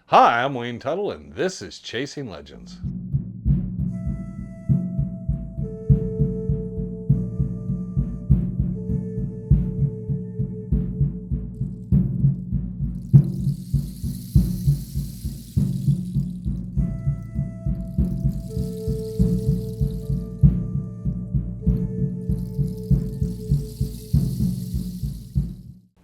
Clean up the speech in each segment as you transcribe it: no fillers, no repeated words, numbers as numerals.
Hi, I'm Wayne Tuttle, and this is Chasing Legends.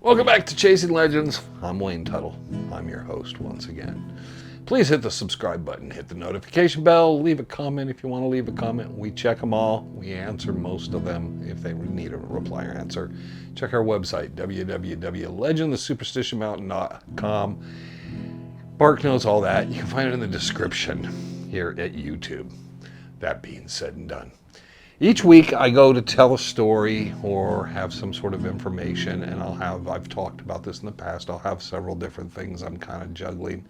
Welcome back to Chasing Legends. I'm Wayne Tuttle. I'm your host once again. Please hit the subscribe button, hit the notification bell, leave a comment if you want to leave a comment. We check them all. We answer most of them if they need a reply or answer. Check our website, www.legendthesuperstitionmountain.com. Bark knows all that. You can find it in the description here at YouTube. That being said and done. Each week I go to tell a story or have some sort of information, and I've talked about this in the past, I'll have several different things I'm kind of juggling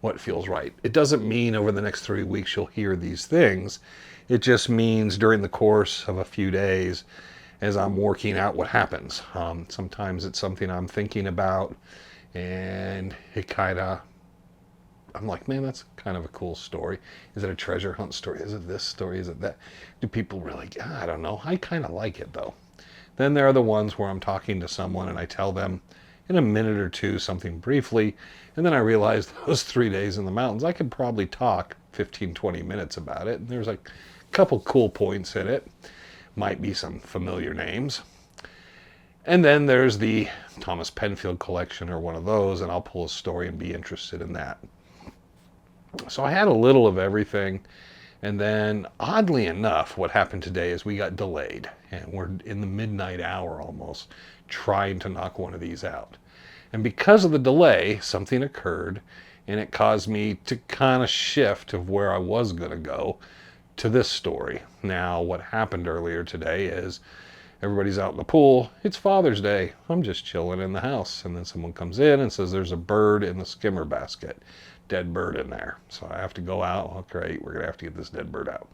what feels right. It doesn't mean over the next 3 weeks you'll hear these things. It just means during the course of a few days as I'm working out what happens. Sometimes it's something I'm thinking about and I'm like, man, that's kind of a cool story. Is it a treasure hunt story? Is it this story? Is it that? Do people really? I don't know. I kind of like it though. Then there are the ones where I'm talking to someone and I tell them in a minute or two something briefly, and then I realize those 3 days in the mountains, I could probably talk 15, 20 minutes about it. And there's like a couple cool points in it. Might be some familiar names. And then there's the Thomas Penfield collection or one of those, and I'll pull a story and be interested in that. So I had a little of everything, and then oddly enough, what happened today is we got delayed, and we're in the midnight hour almost trying to knock one of these out. And because of the delay, something occurred, and it caused me to kind of shift of where I was going to go to this story. Now, what happened earlier today is everybody's out in the pool. It's Father's Day. I'm just chilling in the house, and then someone comes in and says there's a bird in the skimmer basket. Dead bird in there. So I have to go out. Oh, great. We're going to have to get this dead bird out.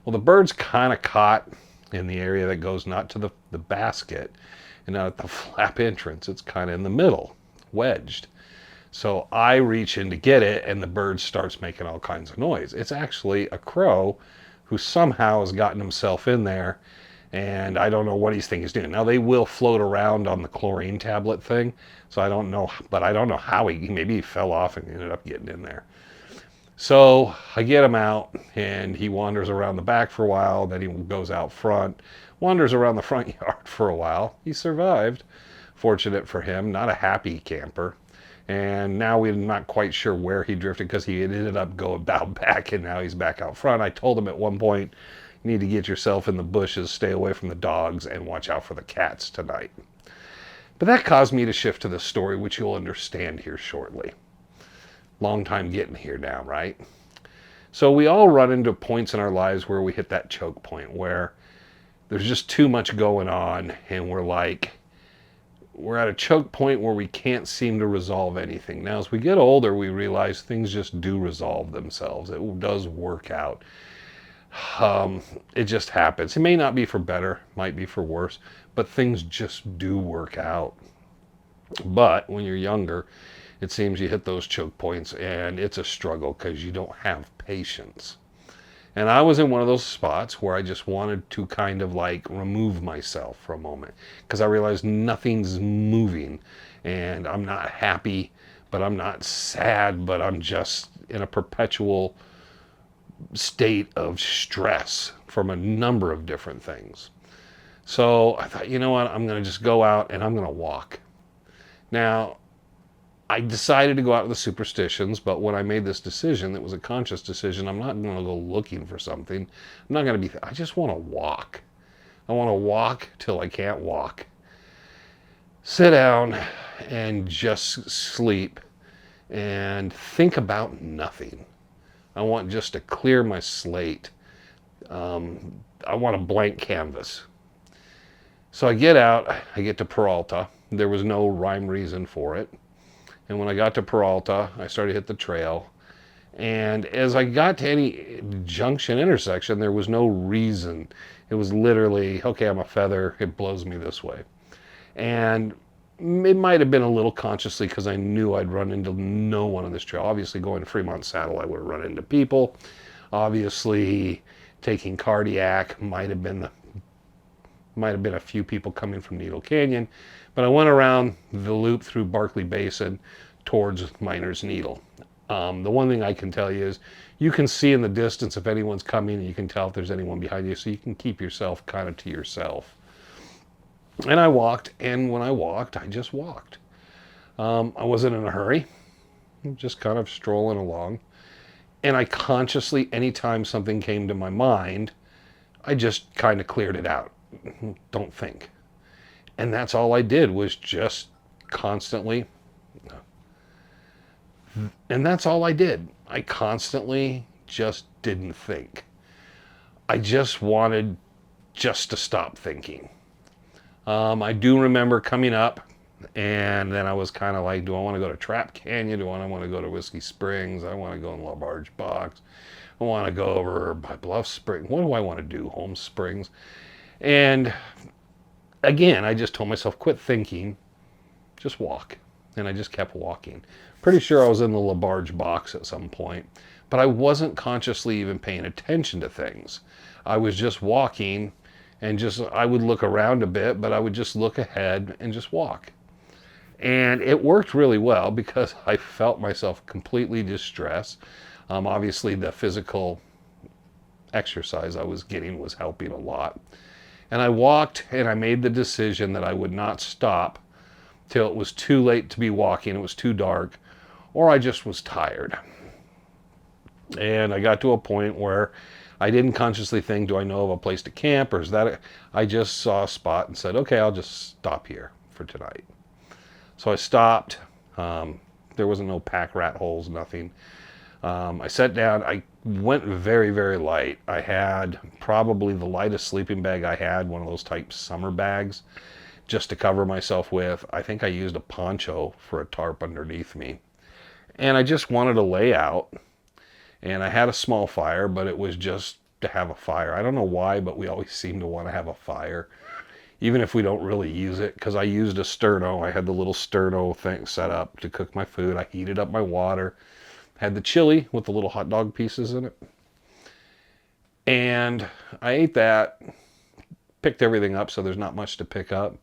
Well, the bird's kind of caught in the area that goes not to the basket and not at the flap entrance. It's kind of in the middle, wedged. So I reach in to get it, and the bird starts making all kinds of noise. It's actually a crow who somehow has gotten himself in there, and I don't know what he's thinking he's doing. Now, they will float around on the chlorine tablet thing, so I don't know, but I don't know how maybe he fell off and ended up getting in there. So I get him out, and he wanders around the back for a while, then he goes out front, wanders around the front yard for a while. He survived, fortunate for him, not a happy camper. And now we're not quite sure where he drifted because he ended up going about back, and now he's back out front. I told him at one point, you need to get yourself in the bushes, stay away from the dogs, and watch out for the cats tonight. But that caused me to shift to the story, which you'll understand here shortly. Long time getting here now, right? So we all run into points in our lives where we hit that choke point, where there's just too much going on, and we're at a choke point where we can't seem to resolve anything. Now, as we get older, we realize things just do resolve themselves. It does work out. It just happens. It may not be for better, might be for worse, but things just do work out. But when you're younger, it seems you hit those choke points and it's a struggle because you don't have patience. And I was in one of those spots where I just wanted to kind of like remove myself for a moment because I realized nothing's moving, and I'm not happy, but I'm not sad, but I'm just in a perpetual state of stress from a number of different things. So I thought, you know what, I'm going to just go out and I'm going to walk. Now, I decided to go out to the Superstitions, but when I made this decision, it was a conscious decision. I'm not going to go looking for something. I'm not going to I just want to walk. I want to walk till I can't walk. Sit down and just sleep and think about nothing. I want just to clear my slate. I want a blank canvas. So I get out, I get to Peralta. There was no rhyme reason for it. And when I got to Peralta, I started to hit the trail. And as I got to any junction intersection, there was no reason. It was literally, okay, I'm a feather, it blows me this way. And It might have been a little consciously because I knew I'd run into no one on this trail. Obviously, going to Fremont Saddle, I would have run into people. Obviously, taking Cardiac might have been a few people coming from Needle Canyon, but I went around the loop through Barkley Basin towards Miner's Needle. The one thing I can tell you is you can see in the distance if anyone's coming, and you can tell if there's anyone behind you, so you can keep yourself kind of to yourself. And I walked, and when I walked, I just walked. I wasn't in a hurry, just kind of strolling along. And I consciously, anytime something came to my mind, I just kind of cleared it out. Don't think. And that's all I did, was just constantly. And that's all I did. I constantly just didn't think. I just wanted just to stop thinking. I do remember coming up, and then I was kind of like, do I want to go to Trap Canyon? Do I want to go to Whiskey Springs? I want to go in La Barge Box. I want to go over by Bluff Spring. What do I want to do? Holmes Springs. And again, I just told myself, quit thinking, just walk. And I just kept walking. Pretty sure I was in the La Barge Box at some point, but I wasn't consciously even paying attention to things. I was just walking, and I would look around a bit, but I would just look ahead and just walk. And it worked really well because I felt myself completely distressed. Obviously, the physical exercise I was getting was helping a lot. And I walked, and I made the decision that I would not stop till it was too late to be walking, it was too dark, or I just was tired. And I got to a point where I didn't consciously think, do I know of a place to camp, or is that I just saw a spot and said, okay, I'll just stop here for tonight. So I stopped. There wasn't no pack rat holes, nothing. I sat down. I went very, very light. I had probably the lightest sleeping bag I had, one of those type summer bags, just to cover myself with. I think I used a poncho for a tarp underneath me. And I just wanted to lay out. And I had a small fire, but it was just to have a fire. I don't know why, but we always seem to want to have a fire, even if we don't really use it, because I used a sterno. I had the little sterno thing set up to cook my food. I heated up my water, had the chili with the little hot dog pieces in it. And I ate that, picked everything up, so there's not much to pick up.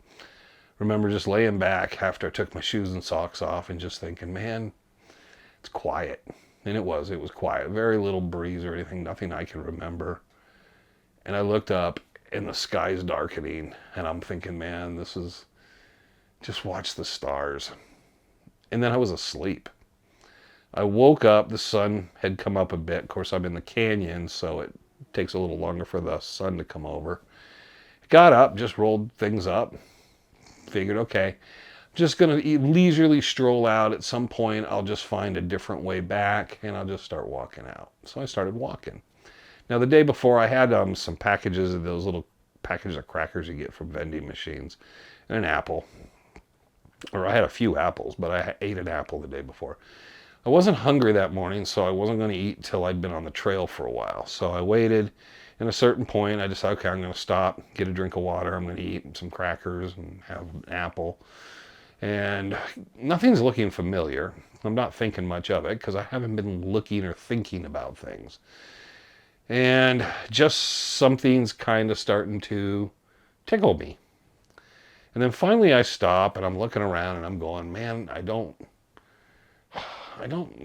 Remember just laying back after I took my shoes and socks off and just thinking, man, it's quiet. And it was quiet. Very little breeze or anything, nothing I can remember. And I looked up, and the sky's darkening, and I'm thinking, man, this is, just watch the stars. And then I was asleep. I woke up, the sun had come up a bit. Of course, I'm in the canyon, so it takes a little longer for the sun to come over. Got up, just rolled things up. Figured, okay, just going to leisurely stroll out. At some point, I'll just find a different way back, and I'll just start walking out. So I started walking. Now, the day before, I had some packages of those little packages of crackers you get from vending machines, and an apple. Or I had a few apples, but I ate an apple the day before. I wasn't hungry that morning, so I wasn't going to eat till I'd been on the trail for a while. So I waited. At a certain point, I decided, okay, I'm going to stop, get a drink of water. I'm going to eat some crackers and have an apple. And nothing's looking familiar. I'm not thinking much of it because I haven't been looking or thinking about things. And just something's kind of starting to tickle me. And then finally I stop and I'm looking around and I'm going, man,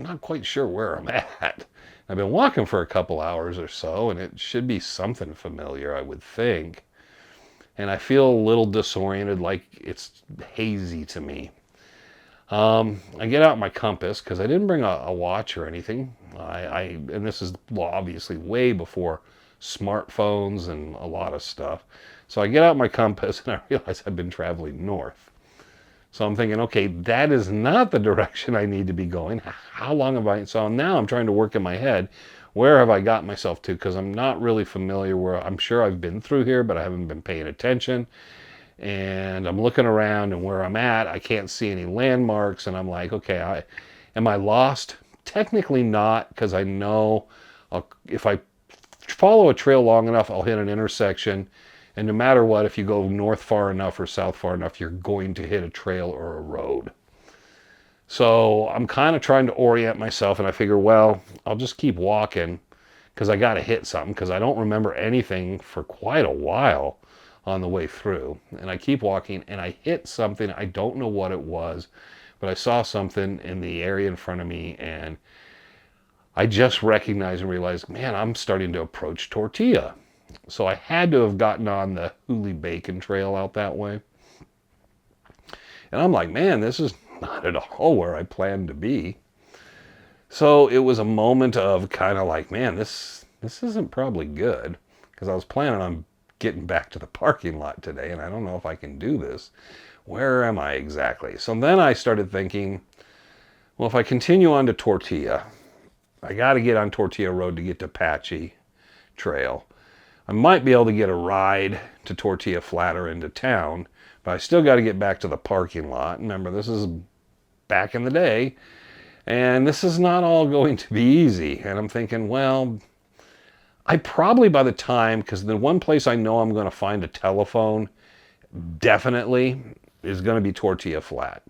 not quite sure where I'm at. I've been walking for a couple hours or so, and it should be something familiar, I would think. And I feel a little disoriented, like it's hazy to me. I get out my compass because I didn't bring a watch or anything. And this is obviously way before smartphones and a lot of stuff. So I get out my compass and I realize I've been traveling north. So I'm thinking, okay, that is not the direction I need to be going. How long have I? So now I'm trying to work in my head, where have I got myself to? Because I'm not really familiar where. I'm sure I've been through here, but I haven't been paying attention. And I'm looking around, and where I'm at, I can't see any landmarks. And I'm like, okay, am I lost? Technically not, because I know if I follow a trail long enough, I'll hit an intersection, And no matter what, if you go north far enough or south far enough, you're going to hit a trail or a road. So I'm kind of trying to orient myself, and I figure, well, I'll just keep walking because I got to hit something, because I don't remember anything for quite a while on the way through. And I keep walking, and I hit something. I don't know what it was, but I saw something in the area in front of me, and I just recognized and realized, man, I'm starting to approach Tortilla. So I had to have gotten on the Hooley Bacon Trail out that way. And I'm like, man, this is not at all where I planned to be. So it was a moment of kind of like, man, this isn't probably good, because I was planning on getting back to the parking lot today, and I don't know if I can do this. Where am I exactly? So then I started thinking, well, if I continue on to Tortilla, I got to get on Tortilla Road to get to Apache Trail. I might be able to get a ride to Tortilla Flat or into town, but I still got to get back to the parking lot. Remember, this is back in the day, and this is not all going to be easy. And I'm thinking, well, I probably by the time, because the one place I know I'm going to find a telephone definitely is going to be Tortilla Flat.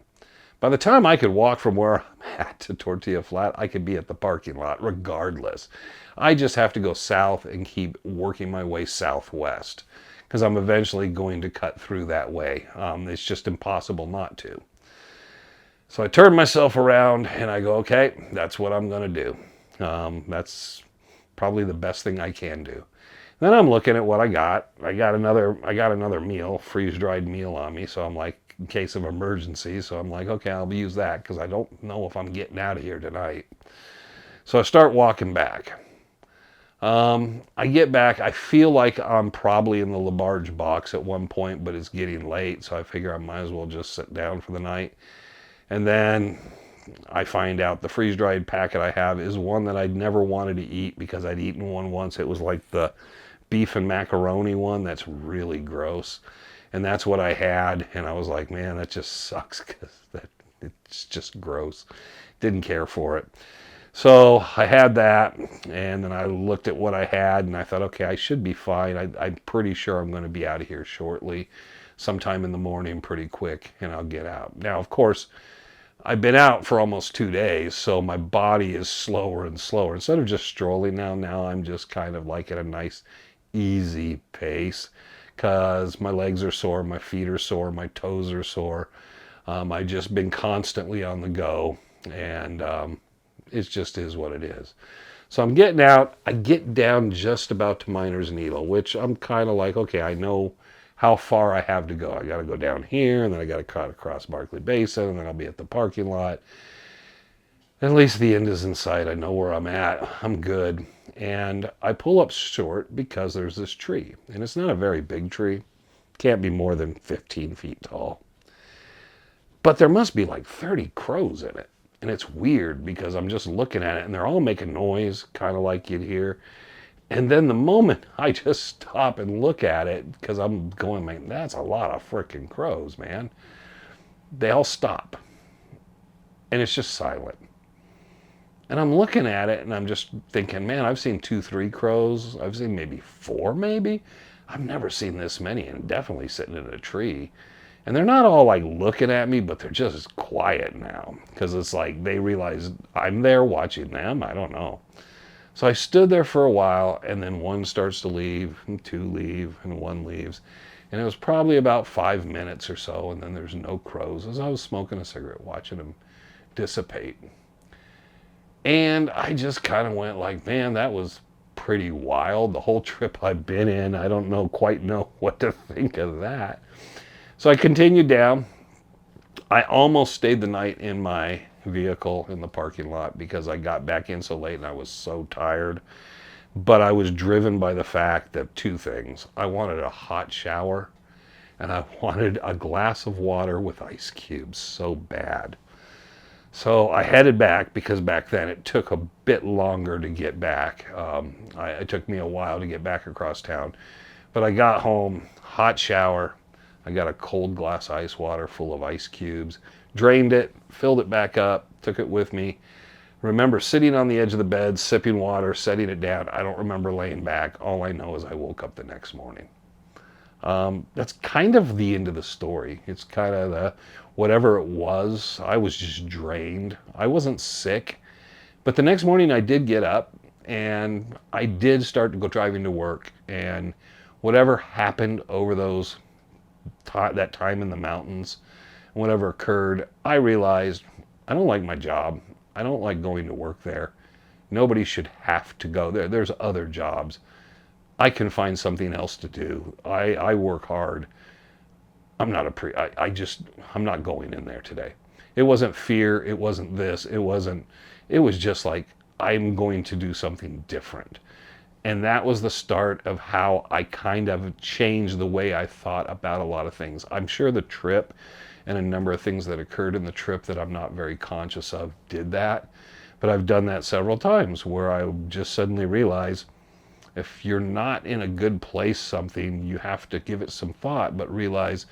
By the time I could walk from where I'm at to Tortilla Flat, I could be at the parking lot regardless. I just have to go south and keep working my way southwest, because I'm eventually going to cut through that way. It's just impossible not to. So I turn myself around and I go, okay, that's what I'm going to do. That's probably the best thing I can do. Then I'm looking at what I got. I got another meal, freeze-dried meal on me. So I'm like, in case of emergency. So I'm like, okay, I'll use that, because I don't know if I'm getting out of here tonight. So I start walking back. I get back. I feel like I'm probably in the LaBarge box at one point, but it's getting late. So I figure I might as well just sit down for the night. And then I find out the freeze-dried packet I have is one that I'd never wanted to eat, because I'd eaten one once. It was like the beef and macaroni one. That's really gross. And that's what I had. And I was like, man, that just sucks, because it's just gross. Didn't care for it. So I had that, and then I looked at what I had, and I thought, okay, I should be fine. I'm pretty sure I'm going to be out of here shortly, sometime in the morning, pretty quick, and I'll get out. Now, of course, I've been out for almost 2 days, so my body is slower and slower. Instead of just strolling now I'm just kind of like at a nice, easy pace, because my legs are sore, my feet are sore, my toes are sore. I've just been constantly on the go, and it just is what it is. So I'm getting out. I get down just about to Miner's Needle, which I'm kind of like, okay, I know how far I have to go. I got to go down here, and then I got to cut across Barkley Basin, and then I'll be at the parking lot. At least the end is in sight. I know where I'm at. I'm good. And I pull up short because there's this tree, and it's not a very big tree. Can't be more than 15 feet tall. But there must be like 30 crows in it. And it's weird, because I'm just looking at it, and they're all making noise, kind of like you'd hear. And then the moment I just stop and look at it, because I'm going, man, that's a lot of freaking crows, man. They all stop. And it's just silent. And I'm looking at it, and I'm just thinking, man, I've seen 2, 3 crows. I've seen maybe 4, maybe. I've never seen this many, and definitely sitting in a tree. And they're not all like looking at me, but they're just quiet now, because it's like they realize I'm there watching them. I don't know. So I stood there for a while, and then 1 starts to leave, and 2 leave, and 1 leaves. And it was probably about 5 minutes or so, and then there's no crows, as I was smoking a cigarette, watching them dissipate. And I just kind of went like, man, that was pretty wild. The whole trip I've been in, I don't quite know what to think of that. So I continued down. I almost stayed the night in my vehicle in the parking lot, because I got back in so late and I was so tired. But I was driven by the fact that 2 things. I wanted a hot shower, and I wanted a glass of water with ice cubes so bad. So I headed back, because back then it took a bit longer to get back. It took me a while to get back across town. But I got home, hot shower. I got a cold glass of ice water full of ice cubes, drained it, filled it back up, took it with me. Remember sitting on the edge of the bed, sipping water, setting it down. I don't remember laying back. All I know is I woke up the next morning. That's kind of the end of the story. It's kind of the whatever it was. I was just drained. I wasn't sick, but the next morning I did get up and I did start to go driving to work. And whatever happened over that time in the mountains, whatever occurred, I realized I don't like my job. I don't like going to work there. Nobody should have to go there. There's other jobs. I can find something else to do. I work hard. I'm not I'm not going in there today. It wasn't fear. It wasn't this. It was just like, I'm going to do something different. And that was the start of how I kind of changed the way I thought about a lot of things. I'm sure the trip and a number of things that occurred in the trip that I'm not very conscious of did that. But I've done that several times where I just suddenly realize if you're not in a good place, something, you have to give it some thought, but realize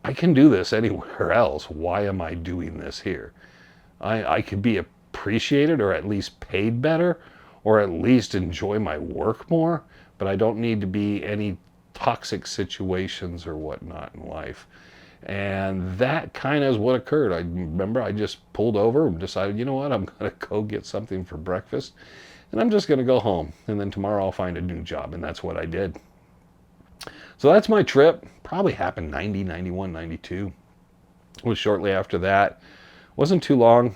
I can do this anywhere else. Why am I doing this here? I could be appreciated or at least paid better or at least enjoy my work more, but I don't need to be any toxic situations or whatnot in life. And that kind of is what occurred. I remember I just pulled over and decided, you know what, I'm going to go get something for breakfast and I'm just going to go home. And then tomorrow I'll find a new job. And that's what I did. So that's my trip. Probably happened 90, 91, 92. It was shortly after that. Wasn't too long.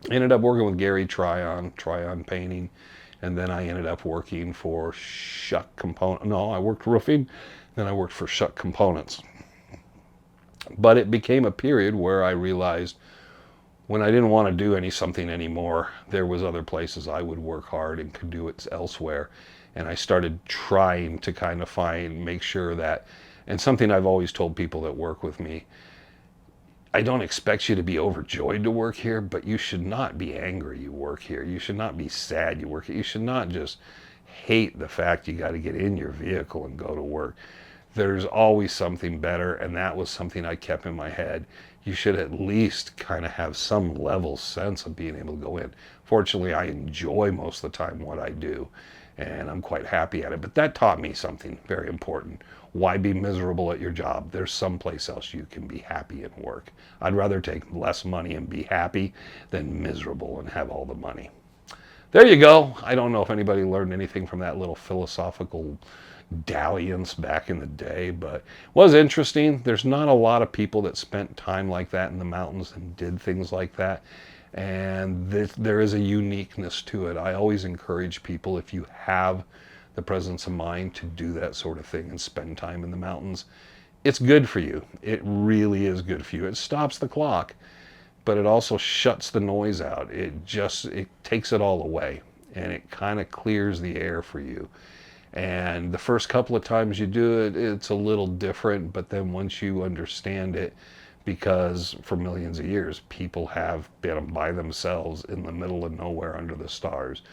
Ended up working with Gary Tryon Painting. And then I ended up working for Shuck Component. No, I worked roofing. Then I worked for Shuck Components. But it became a period where I realized when I didn't want to do something anymore, there was other places I would work hard and could do it elsewhere. And I started trying to kind of make sure that, and something I've always told people that work with me, I don't expect you to be overjoyed to work here, but you should not be angry you work here. You should not be sad you work here. You should not just hate the fact you got to get in your vehicle and go to work. There's always something better, and that was something I kept in my head. You should at least kind of have some level sense of being able to go in. Fortunately, I enjoy most of the time what I do, and I'm quite happy at it. But that taught me something very important. Why be miserable at your job? There's someplace else you can be happy and work. I'd rather take less money and be happy than miserable and have all the money. There you go. I don't know if anybody learned anything from that little philosophical dalliance back in the day, but it was interesting. There's not a lot of people that spent time like that in the mountains and did things like that, and there is a uniqueness to it. I always encourage people, if you have the presence of mind, to do that sort of thing and spend time in the mountains. It's good for you. It really is good for you. It stops the clock, but it also shuts the noise out. It takes it all away, and it kind of clears the air for you. And the first couple of times you do it, it's a little different, but then once you understand it, because for millions of years, people have been by themselves in the middle of nowhere under the stars.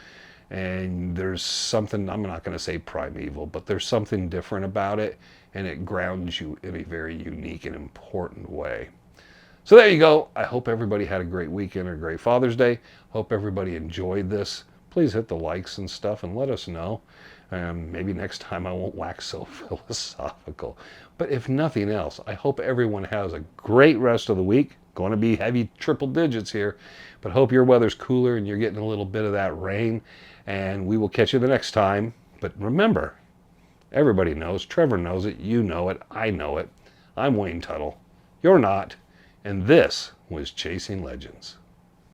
And there's something, I'm not going to say primeval, but there's something different about it, and it grounds you in a very unique and important way. So there you go. I hope everybody had a great weekend or a great Father's Day. Hope everybody enjoyed this. Please hit the likes and stuff and let us know. Maybe next time I won't wax so philosophical. But if nothing else, I hope everyone has a great rest of the week. Going to be heavy triple digits here, but hope your weather's cooler and you're getting a little bit of that rain. And we will catch you the next time. But remember, everybody knows, Trevor knows it, you know it, I know it. I'm Wayne Tuttle. You're not. And this was Chasing Legends.